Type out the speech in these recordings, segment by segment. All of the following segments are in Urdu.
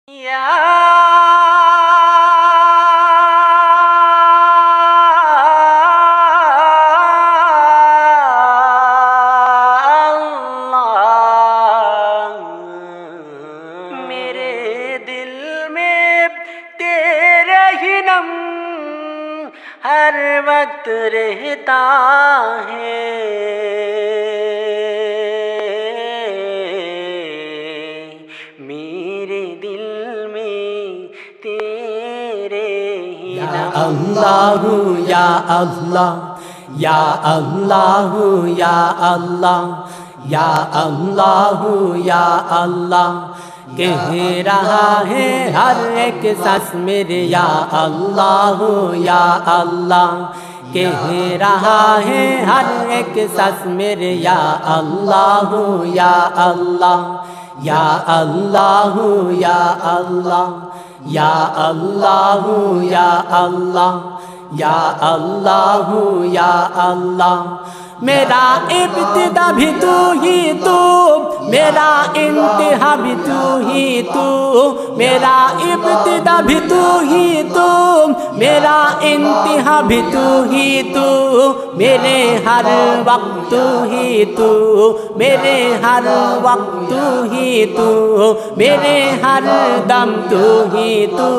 میرے دل میں تیرا ہی نام ہر وقت رہتا ہے، میرے دل میں تیرے ہی نام۔ اللہ یا اللہ یا اللہ یا اللہ یا اللہ یا اللہ کہہ رہا ہے ہر ایک سانس میرے یا اللہ یا اللہ کہہ رہا ہے ہر ایک سانس میرے یا اللہ یا اللہ یا اللہ یا اللہ یا اللہ یا اللہ یا اللہ یا اللہ میرا ابتدا بھی تو ہی تو، میرا انتہا بھی تو ہی تو، میرا ابتدا بھی تو ہی تو، میرا انتہا بھی تو ہی تو، میرے ہر وقت تو ہی تو، میرے ہر وقت تو ہی تو، میرے ہر دم تو ہی تو،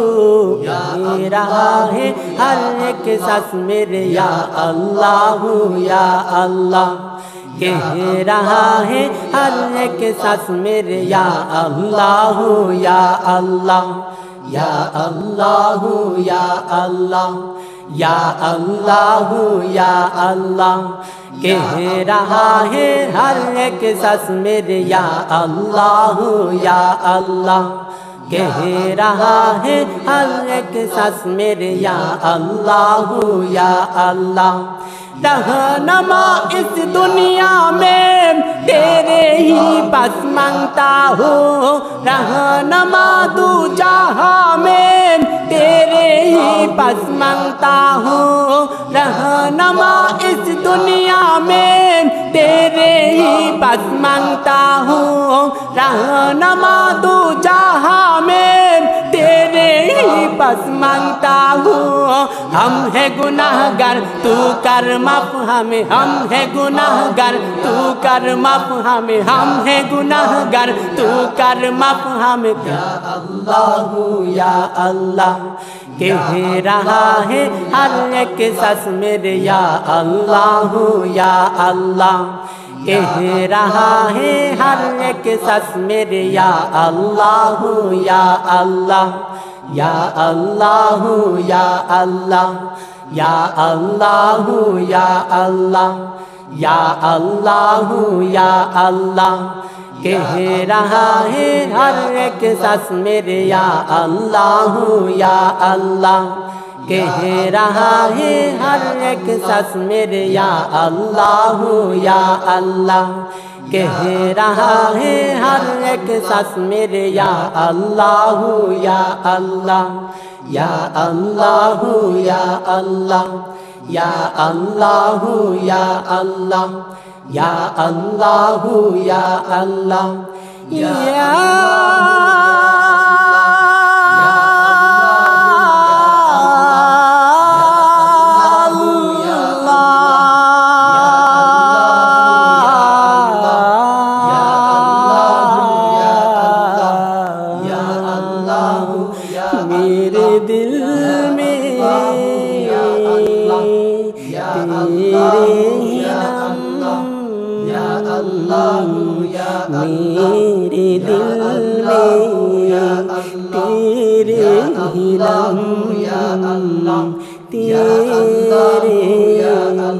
کہہ رہا ہے ہر ایک سانس میرے یا اللہ یا اللہ کہہ رہا ہے ہر ایک سانس میرے یا اللہ یا اللہ یا اللہ یا اللہ یا اللہ یا اللہ کہہ رہا ہے ہر ایک سانس میرے یا اللہ یا اللہ کہہ رہا ہے ہر ایک سانس میرے یا اللہ یا اللہ رہنما اس دنیا میں تیرے ہی پاس مانگتا ہوں، رہنما دو جہاں میں تیرے ہی پاس مانگتا ہوں، رہنما اس دنیا میں تیرے ہی پاس مانگتا ہوں، رہنما دو جہاں میں تیرے ہی پاس مانگتا ہوں۔ ہم ہے گناہ گر تو کر معاف ہمیں، ہم ہے گناہ گر تو کر معاف ہمیں، ہم ہے گناہ گر تو کر معاف ہمیں یا اللہ یا اللہ کہہ رہا ہے ہر ایک سانس میرے یا اللہ یا اللہ کہہ رہا ہے ہر ایک سانس میرے یا اللہ یا اللہ یا اللہ یا اللہ یا اللہ یا اللہ یا اللہ یا اللہ کہہ رہا ہے ہر ایک سانس میرے یا اللہ یا اللہ کہہ رہا ہے ہر ایک سانس میرے یا اللہ یا اللہ کہہ رہا ہے ہر ایک سانس میرے یا اللہ یا اللہ یا اللہ یا اللہ یا اللہ یا اللہ یا اللہ یا اللہ یا میرے دل میں تیرے ہی نام، میرے دل میں تیرے ہی نام، تیرے ہی نام